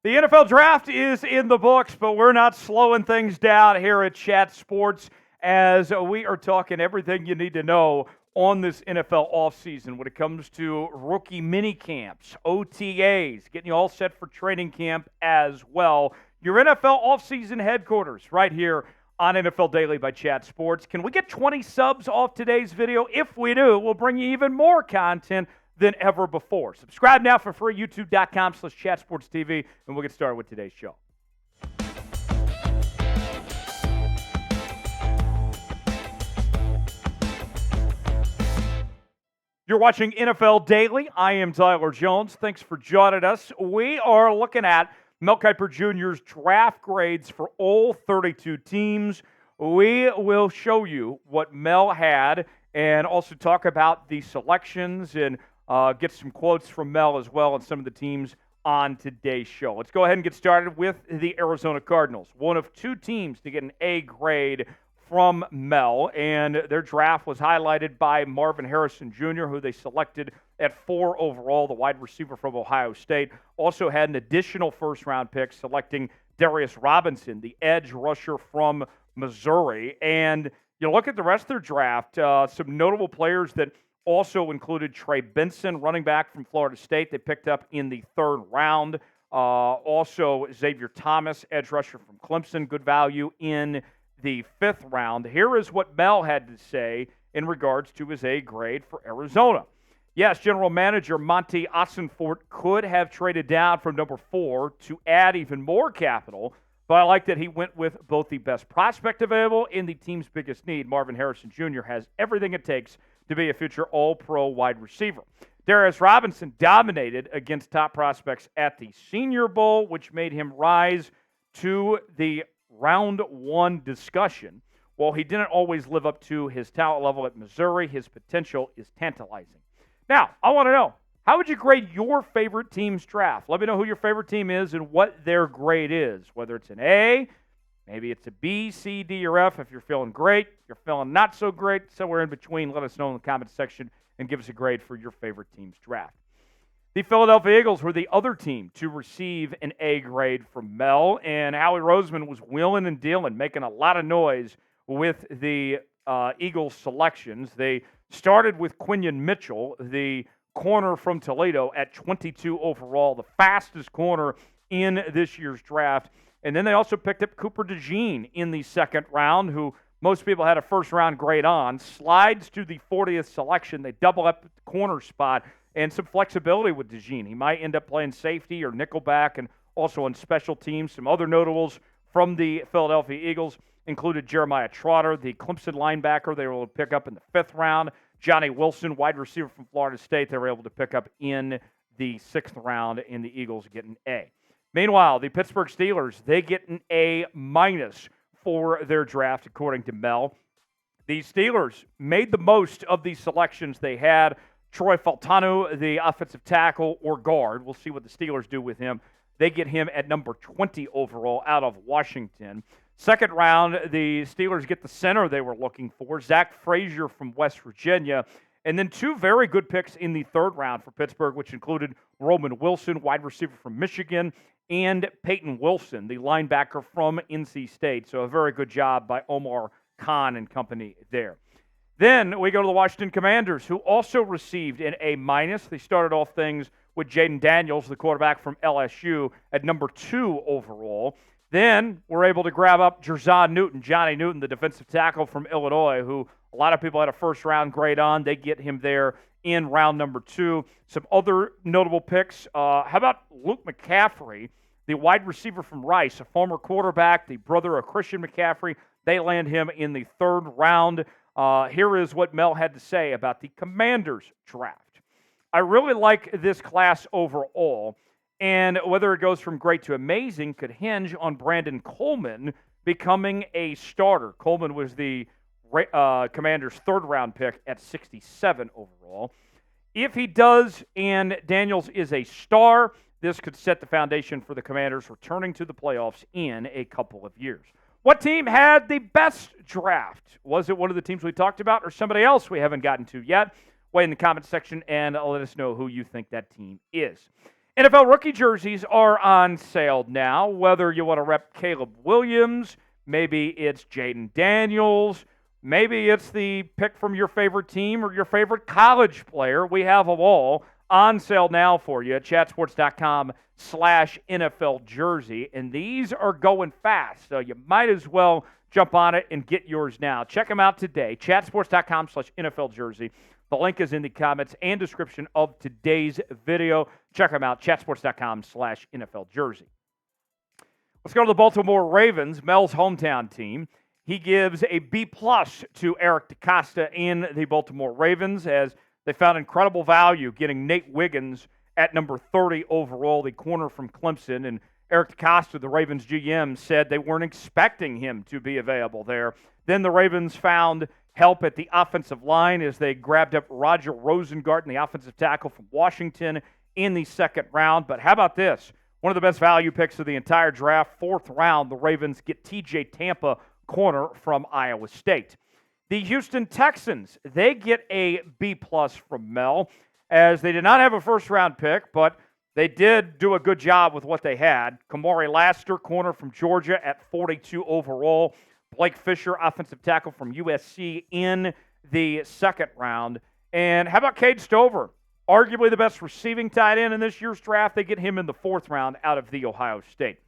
The NFL draft is in the books, but we're not slowing things down here at Chat Sports as we are talking everything you need to know on this NFL offseason when it comes to rookie mini camps, OTAs, getting you all set for training camp as well. Your NFL offseason headquarters right here on NFL Daily by Chat Sports. Can we get 20 subs off today's video? If we do, we'll bring you even more content than ever before. Subscribe now for free, youtube.com/chatsportstv, and we'll get started with today's show. You're watching NFL Daily. I am Tyler Jones. Thanks for joining us. We are looking at Mel Kiper Jr.'s draft grades for all 32 teams. We will show you what Mel had and also talk about the selections and get some quotes from Mel as well on some of the teams on today's show. Let's go ahead and get started with the Arizona Cardinals, one of two teams to get an A grade from Mel, and their draft was highlighted by Marvin Harrison Jr., who they selected at 4 overall, the wide receiver from Ohio State. Also had an additional first-round pick selecting Darius Robinson, the edge rusher from Missouri. And you look at the rest of their draft, some notable players that also included Trey Benson, running back from Florida State. They picked up in the 3rd round. Also, Xavier Thomas, edge rusher from Clemson, good value in the 5th round. Here is what Mel had to say in regards to his A grade for Arizona. Yes, general manager Monty Ossenfort could have traded down from number 4 to add even more capital, but I like that he went with both the best prospect available and the team's biggest need. Marvin Harrison Jr. has everything it takes to be a future all-pro wide receiver. Darius Robinson dominated against top prospects at the Senior Bowl, which made him rise to the round 1 discussion. While he didn't always live up to his talent level at Missouri, his potential is tantalizing. Now, I want to know, how would you grade your favorite team's draft? Let me know who your favorite team is and what their grade is, whether it's an A, maybe it's a B, C, D, or F if you're feeling great, you're feeling not so great, somewhere in between. Let us know in the comment section and give us a grade for your favorite team's draft. The Philadelphia Eagles were the other team to receive an A grade from Mel, and Howie Roseman was wheeling and dealing, making a lot of noise with the Eagles selections. They started with Quinyon Mitchell, the corner from Toledo, at 22 overall, the fastest corner in this year's draft. And then they also picked up Cooper DeJean in the 2nd round, who most people had a first-round grade on. Slides to the 40th selection. They double up the corner spot and some flexibility with DeJean. He might end up playing safety or nickelback and also on special teams. Some other notables from the Philadelphia Eagles included Jeremiah Trotter, the Clemson linebacker they were able to pick up in the 5th round. Johnny Wilson, wide receiver from Florida State, they were able to pick up in the 6th round, and the Eagles get an A. Meanwhile, the Pittsburgh Steelers, they get an A- for their draft, according to Mel. The Steelers made the most of the selections they had. Troy Faltanu, the offensive tackle or guard. We'll see what the Steelers do with him. They get him at number 20 overall out of Washington. 2nd round, the Steelers get the center they were looking for, Zach Frazier from West Virginia. And then 2 very good picks in the 3rd round for Pittsburgh, which included Roman Wilson, wide receiver from Michigan, and Peyton Wilson, the linebacker from NC State. So a very good job by Omar Khan and company there. Then we go to the Washington Commanders, who also received an A-. They started off things with Jaden Daniels, the quarterback from LSU, at number 2 overall. Then we're able to grab up Jerzon Newton, Johnny Newton, the defensive tackle from Illinois, who a lot of people had a first-round grade on. They get him there in round number 2. Some other notable picks. How about Luke McCaffrey, the wide receiver from Rice, a former quarterback, the brother of Christian McCaffrey. They land him in the 3rd round. Here is what Mel had to say about the Commanders draft. I really like this class overall, and whether it goes from great to amazing could hinge on Brandon Coleman becoming a starter. Coleman was the Commanders' 3rd round pick at 67 overall. If he does and Daniels is a star, this could set the foundation for the Commanders returning to the playoffs in a couple of years. What team had the best draft? Was it one of the teams we talked about or somebody else we haven't gotten to yet? Weigh in the comment section and let us know who you think that team is. NFL rookie jerseys are on sale now, whether you want to rep Caleb Williams, maybe it's Jaden Daniels, maybe it's the pick from your favorite team or your favorite college player. We have them all on sale now for you at chatsports.com/NFL jersey. And these are going fast, so you might as well jump on it and get yours now. Check them out today, chatsports.com/NFL jersey. The link is in the comments and description of today's video. Check them out, chatsports.com/NFL jersey. Let's go to the Baltimore Ravens, Mel's hometown team. He gives a B+ to Eric DeCosta in the Baltimore Ravens as they found incredible value getting Nate Wiggins at number 30 overall, the corner from Clemson. And Eric DeCosta, the Ravens GM, said they weren't expecting him to be available there. Then the Ravens found help at the offensive line as they grabbed up Roger Rosengarten, the offensive tackle from Washington, in the second round. But how about this? One of the best value picks of the entire draft, fourth round, the Ravens get TJ Tampa, corner from Iowa State. The Houston Texans, they get a B+ from Mel, as they did not have a first-round pick, but they did do a good job with what they had. Kamari Laster, corner from Georgia at 42 overall. Blake Fisher, offensive tackle from USC, in the second round. And how about Cade Stover? Arguably the best receiving tight end in this year's draft. They get him in the fourth round out of the Ohio State.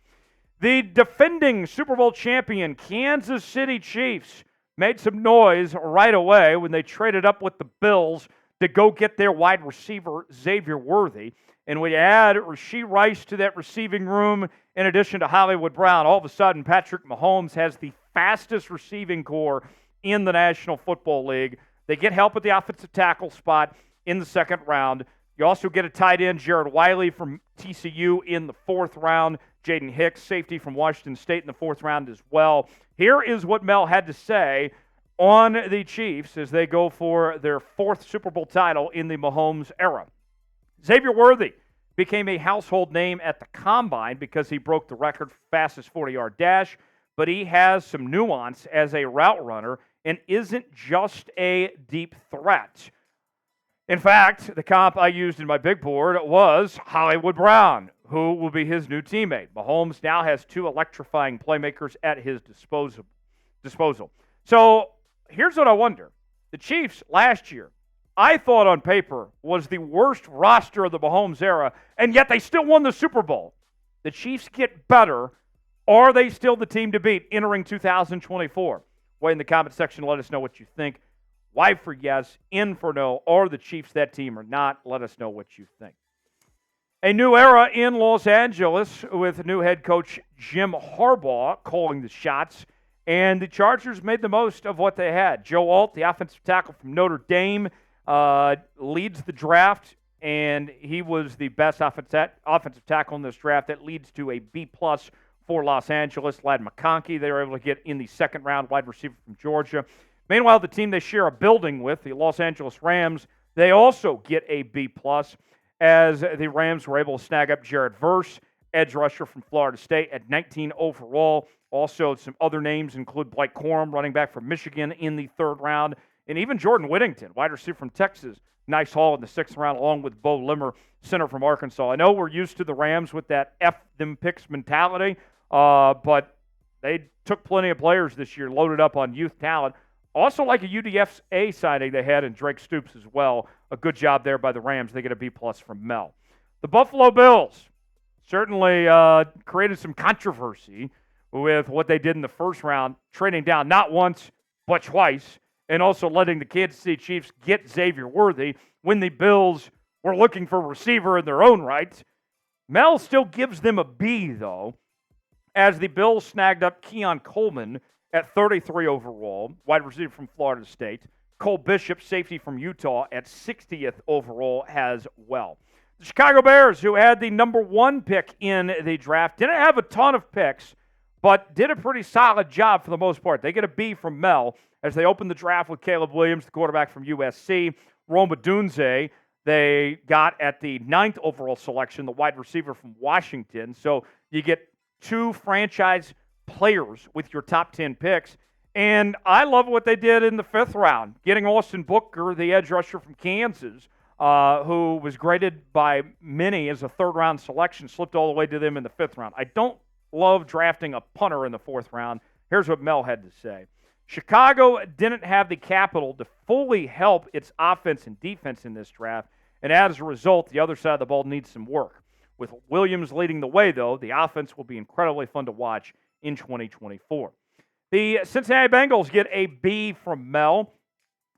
The defending Super Bowl champion Kansas City Chiefs made some noise right away when they traded up with the Bills to go get their wide receiver, Xavier Worthy. And we add Rashee Rice to that receiving room in addition to Hollywood Brown. All of a sudden, Patrick Mahomes has the fastest receiving core in the National Football League. They get help at the offensive tackle spot in the second round. You also get a tight end, Jared Wiley from TCU, in the fourth round. Jaden Hicks, safety from Washington State, in the fourth round as well. Here is what Mel had to say on the Chiefs as they go for their fourth Super Bowl title in the Mahomes era. Xavier Worthy became a household name at the Combine because he broke the record for fastest 40-yard dash, but he has some nuance as a route runner and isn't just a deep threat. In fact, the comp I used in my big board was Hollywood Brown, who will be his new teammate. Mahomes now has two electrifying playmakers at his disposal. So here's what I wonder. The Chiefs last year, I thought on paper, was the worst roster of the Mahomes era, and yet they still won the Super Bowl. The Chiefs get better. Are they still the team to beat entering 2024? Wait in the comment section. Let us know what you think. Y for yes, N for no. Are the Chiefs that team or not? Let us know what you think. A new era in Los Angeles with new head coach Jim Harbaugh calling the shots. And the Chargers made the most of what they had. Joe Alt, the offensive tackle from Notre Dame, leads the draft, and he was the best offensive tackle in this draft. That leads to a B+ for Los Angeles. Ladd McConkey, they were able to get in the second round, wide receiver from Georgia. Meanwhile, the team they share a building with, the Los Angeles Rams, they also get a B+, as the Rams were able to snag up Jared Verse, edge rusher from Florida State, at 19 overall. Also, some other names include Blake Corum, running back from Michigan, in the third round, and even Jordan Whittington, wide receiver from Texas. Nice haul in the sixth round, along with Bo Limmer, center from Arkansas. I know we're used to the Rams with that F them picks mentality, but they took plenty of players this year, loaded up on youth talent. Also, like a UDFA signing they had in Drake Stoops as well. A good job there by the Rams. They get a B+ from Mel. The Buffalo Bills certainly created some controversy with what they did in the first round, trading down not once but twice, and also letting the Kansas City Chiefs get Xavier Worthy when the Bills were looking for a receiver in their own right. Mel still gives them a B, though, as the Bills snagged up Keon Coleman at 33 overall, wide receiver from Florida State. Cole Bishop, safety from Utah, at 60th overall as well. The Chicago Bears, who had the number one pick in the draft, didn't have a ton of picks, but did a pretty solid job for the most part. They get a B from Mel as they opened the draft with Caleb Williams, the quarterback from USC. Rome Odunze, they got at the 9th overall selection, the wide receiver from Washington. So you get two franchise players with your top 10 picks. And I love what they did in the 5th round, getting Austin Booker, the edge rusher from Kansas, who was graded by many as a third-round selection, slipped all the way to them in the fifth round. I don't love drafting a punter in the fourth round. Here's what Mel had to say. Chicago didn't have the capital to fully help its offense and defense in this draft, and as a result, the other side of the ball needs some work. With Williams leading the way, though, the offense will be incredibly fun to watch in 2024. The Cincinnati Bengals get a B from Mel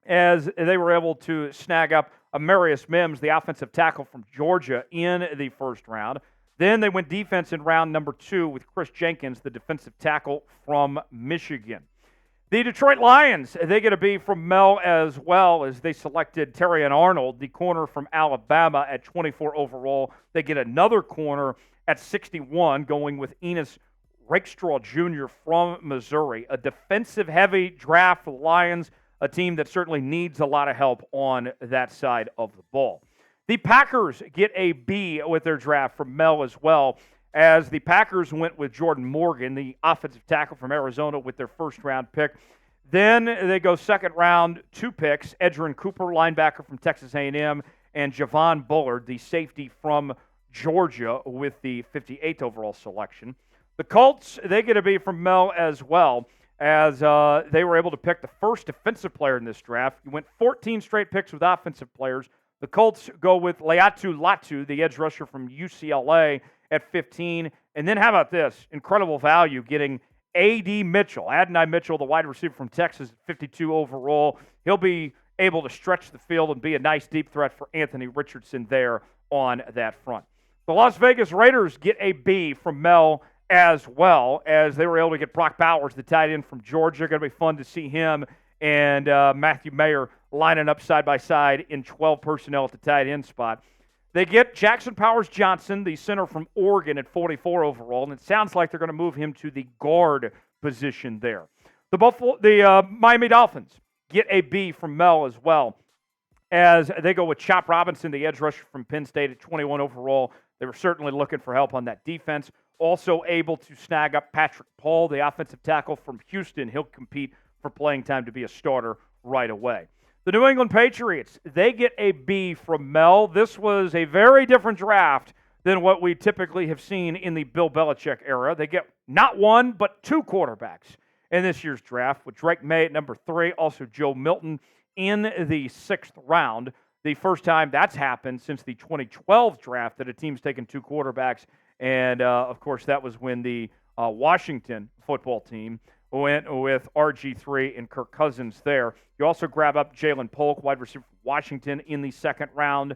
as they were able to snag up Amarius Mims, the offensive tackle from Georgia, in the first round. Then they went defense in round number 2 with Chris Jenkins, the defensive tackle from Michigan. The Detroit Lions, they get a B from Mel as well as they selected Terrion Arnold, the corner from Alabama, at 24 overall. They get another corner at 61, going with Enos Rakestraw Jr. from Missouri. A defensive-heavy draft for the Lions, a team that certainly needs a lot of help on that side of the ball. The Packers get a B with their draft from Mel as well, as the Packers went with Jordan Morgan, the offensive tackle from Arizona, with their first-round pick. Then they go second round, 2 picks, Edgerrin Cooper, linebacker from Texas A&M, and Javon Bullard, the safety from Georgia, with the 58th overall selection. The Colts, they get a B from Mel as well, as they were able to pick the first defensive player in this draft. You went 14 straight picks with offensive players. The Colts go with Laiatu Latu, the edge rusher from UCLA, at 15. And then how about this? Incredible value, getting Adonai Mitchell, the wide receiver from Texas, at 52 overall. He'll be able to stretch the field and be a nice deep threat for Anthony Richardson there on that front. The Las Vegas Raiders get a B from Mel as well, as they were able to get Brock Bowers, the tight end from Georgia. Going to be fun to see him and Matthew Mayer lining up side by side in 12 personnel at the tight end spot. They get Jackson Powers Johnson, the center from Oregon, at 44 overall, and it sounds like they're going to move him to the guard position there. The Miami Dolphins get a B from Mel as well, as they go with Chop Robinson, the edge rusher from Penn State, at 21 overall. They were certainly looking for help on that defense. Also able to snag up Patrick Paul, the offensive tackle from Houston. He'll compete for playing time to be a starter right away. The New England Patriots, they get a B from Mel. This was a very different draft than what we typically have seen in the Bill Belichick era. They get not one, but 2 quarterbacks in this year's draft, with Drake May at number 3, also Joe Milton in the 6th round. The first time that's happened since the 2012 draft that a team's taken 2 quarterbacks. And, of course, that was when the Washington football team went with RG3 and Kirk Cousins there. You also grab up Jalen Polk, wide receiver from Washington, in the 2nd round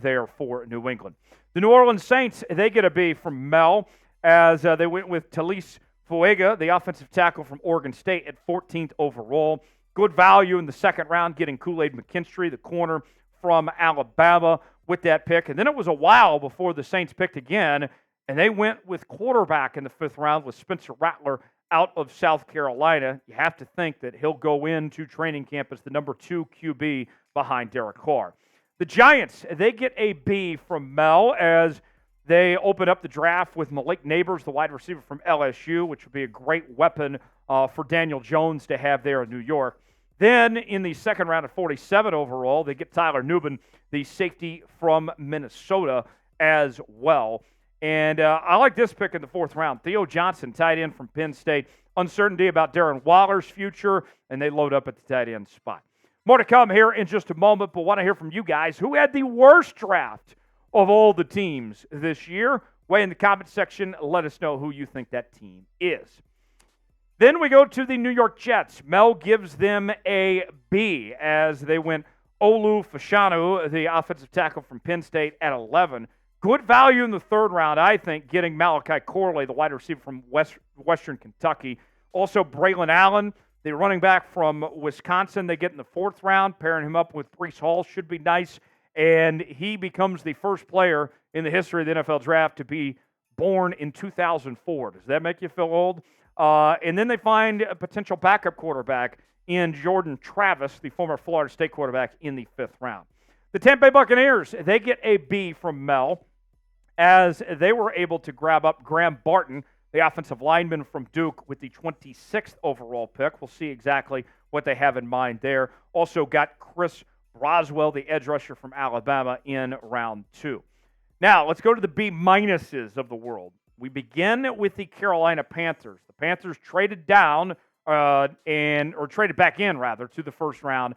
there for New England. The New Orleans Saints, they get a B from Mel, as they went with Talise Fuega, the offensive tackle from Oregon State, at 14th overall. Good value in the 2nd round, getting Kool-Aid McKinstry, the corner from Alabama, with that pick. And then it was a while before the Saints picked again, and they went with quarterback in the 5th round with Spencer Rattler out of South Carolina. You have to think that he'll go into training camp as the number 2 QB behind Derek Carr. The Giants, they get a B from Mel, as they open up the draft with Malik Neighbors, the wide receiver from LSU, which would be a great weapon for Daniel Jones to have there in New York. Then in the 2nd round at 47 overall, they get Tyler Nubin, the safety from Minnesota, as well. And I like this pick in the 4th round. Theo Johnson, tight end from Penn State. Uncertainty about Darren Waller's future, and they load up at the tight end spot. More to come here in just a moment, but want to hear from you guys. Who had the worst draft of all the teams this year? Weigh in the comment section. Let us know who you think that team is. Then we go to the New York Jets. Mel gives them a B, as they went Olu Fashanu, the offensive tackle from Penn State, at 11. Good value in the 3rd round, I think, getting Malachi Corley, the wide receiver from Western Kentucky. Also, Braylon Allen, the running back from Wisconsin, they get in the 4th round. Pairing him up with Breece Hall should be nice. And he becomes the first player in the history of the NFL draft to be born in 2004. Does that make you feel old? And then they find a potential backup quarterback in Jordan Travis, the former Florida State quarterback, in the 5th round. The Tampa Bay Buccaneers, they get a B from Mel, as they were able to grab up Graham Barton, the offensive lineman from Duke, with the 26th overall pick. We'll see exactly what they have in mind there. Also got Chris Broswell, the edge rusher from Alabama, in round 2. Now, let's go to the B-minuses of the world. We begin with the Carolina Panthers. The Panthers traded down or traded back in, rather, to the first round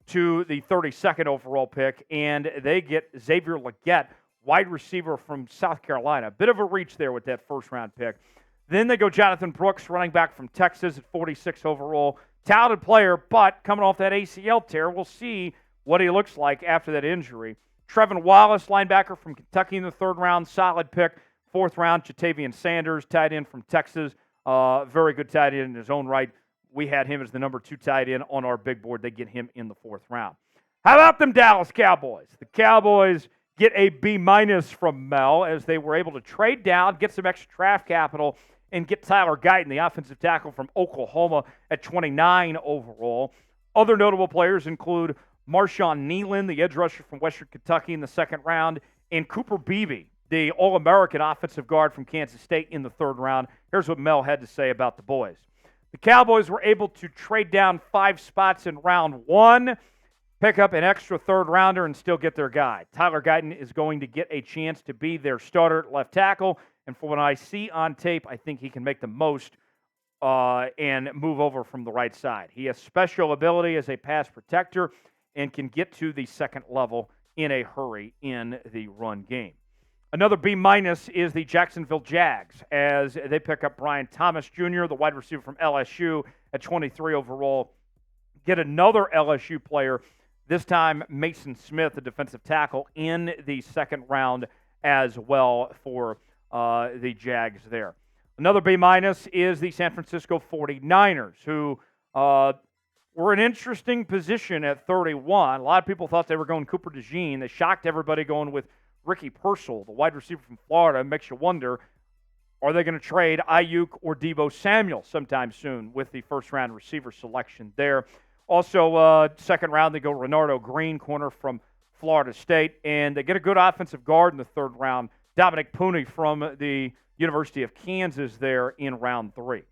to the 32nd overall pick, and they get Xavier Legette, wide receiver from South Carolina. A bit of a reach there with that first-round pick. Then they go Jonathan Brooks, running back from Texas at 46 overall. Talented player, but coming off that ACL tear, we'll see what he looks like after that injury. Trevin Wallace, linebacker from Kentucky in the 3rd round, solid pick. 4th round, Jatavian Sanders, tight end from Texas. Very good tight end in his own right. We had him as the number 2 tight end on our big board. They get him in the 4th round. How about them Dallas Cowboys? The Cowboys get a B- from Mel as they were able to trade down, get some extra draft capital, and get Tyler Guyton, the offensive tackle from Oklahoma, at 29 overall. Other notable players include Marshawn Nealon, the edge rusher from Western Kentucky in the 2nd round, and Cooper Beebe, the All-American offensive guard from Kansas State in the 3rd round. Here's what Mel had to say about the boys. The Cowboys were able to trade down 5 spots in round 1, pick up an extra 3rd rounder, and still get their guy. Tyler Guyton is going to get a chance to be their starter at left tackle, and from what I see on tape, I think he can make the most and move over from the right side. He has special ability as a pass protector and can get to the 2nd level in a hurry in the run game. Another B- is the Jacksonville Jags as they pick up Brian Thomas Jr., the wide receiver from LSU, at 23 overall. Get another LSU player, this time Mason Smith, the defensive tackle, in the 2nd round as well for the Jags there. Another B- is the San Francisco 49ers, who were in an interesting position at 31. A lot of people thought they were going Cooper DeJean. They shocked everybody going with Ricky Pearsall, the wide receiver from Florida. It makes you wonder, are they going to trade Ayuk or Deebo Samuel sometime soon with the 1st-round receiver selection there? Also, 2nd round, they go Renardo Green, corner from Florida State, and they get a good offensive guard in the 3rd round, Dominic Pooney from the University of Kansas there in round 3.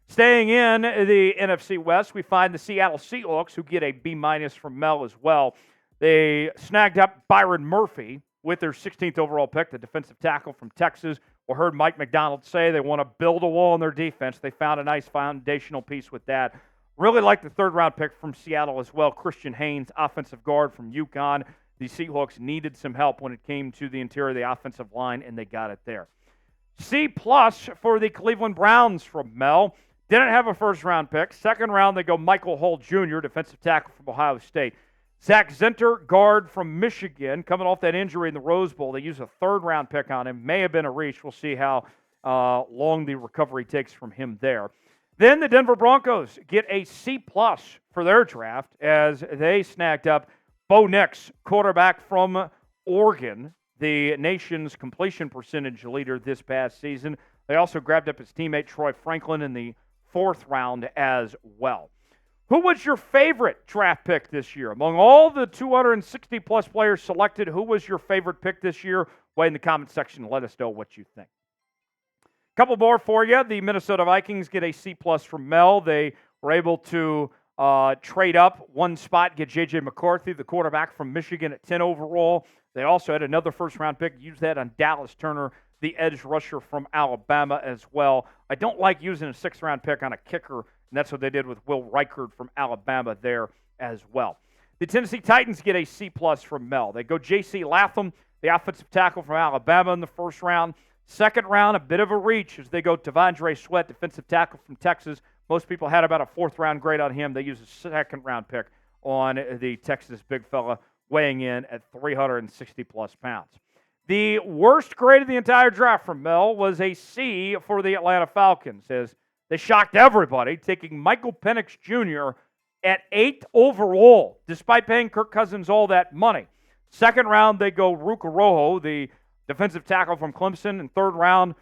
Staying in the NFC West, we find the Seattle Seahawks, who get a B- from Mel as well. They snagged up Byron Murphy with their 16th overall pick, the defensive tackle from Texas. We heard Mike McDonald say they want to build a wall in their defense. They found a nice foundational piece with that. Really like the 3rd-round pick from Seattle as well, Christian Haynes, offensive guard from UConn. The Seahawks needed some help when it came to the interior of the offensive line, and they got it there. C+ for the Cleveland Browns from Mel. Didn't have a 1st-round pick. 2nd round, they go Michael Hull Jr., defensive tackle from Ohio State. Zach Zinter, guard from Michigan, coming off that injury in the Rose Bowl. They used a 3rd-round pick on him. May have been a reach. We'll see how long the recovery takes from him there. Then the Denver Broncos get a C+ for their draft as they snagged up Bo Nix, quarterback from Oregon, the nation's completion percentage leader this past season. They also grabbed up his teammate Troy Franklin in the 4th round as well. Who was your favorite draft pick this year? Among all the 260-plus players selected, who was your favorite pick this year? Weigh in the comment section and let us know what you think. A couple more for you. The Minnesota Vikings get a C+ from Mel. They were able to trade up 1 spot, get J.J. McCarthy, the quarterback from Michigan, at 10 overall. They also had another 1st-round pick. Used that on Dallas Turner, the edge rusher from Alabama as well. I don't like using a 6th-round pick on a kicker, and that's what they did with Will Reichard from Alabama there as well. The Tennessee Titans get a C+ from Mel. They go J.C. Latham, the offensive tackle from Alabama in the 1st round. 2nd round, a bit of a reach as they go T'Vondre Sweat, defensive tackle from Texas. Most people had about a 4th-round grade on him. They used a 2nd-round pick on the Texas big fella, weighing in at 360-plus pounds. The worst grade of the entire draft from Mel was a C for the Atlanta Falcons, as they shocked everybody, taking Michael Penix Jr. at 8th overall, despite paying Kirk Cousins all that money. 2nd round, they go Ruka Rojo, the defensive tackle from Clemson. And 3rd round,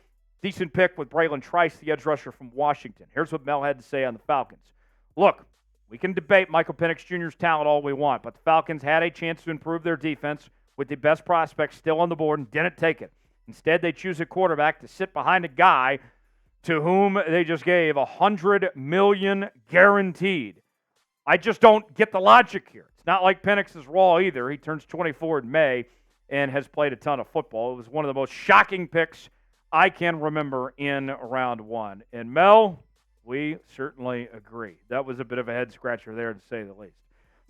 decent pick with Braylon Trice, the edge rusher from Washington. Here's what Mel had to say on the Falcons. Look, we can debate Michael Penix Jr.'s talent all we want, but the Falcons had a chance to improve their defense with the best prospects still on the board and didn't take it. Instead, they choose a quarterback to sit behind a guy to whom they just gave $100 million guaranteed. I just don't get the logic here. It's not like Penix is raw either. He turns 24 in May and has played a ton of football. It was one of the most shocking picks I can remember in round one. And Mel, we certainly agree. That was a bit of a head-scratcher there, to say the least.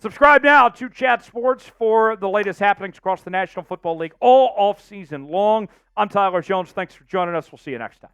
Subscribe now to Chat Sports for the latest happenings across the National Football League all off-season long. I'm Tyler Jones. Thanks for joining us. We'll see you next time.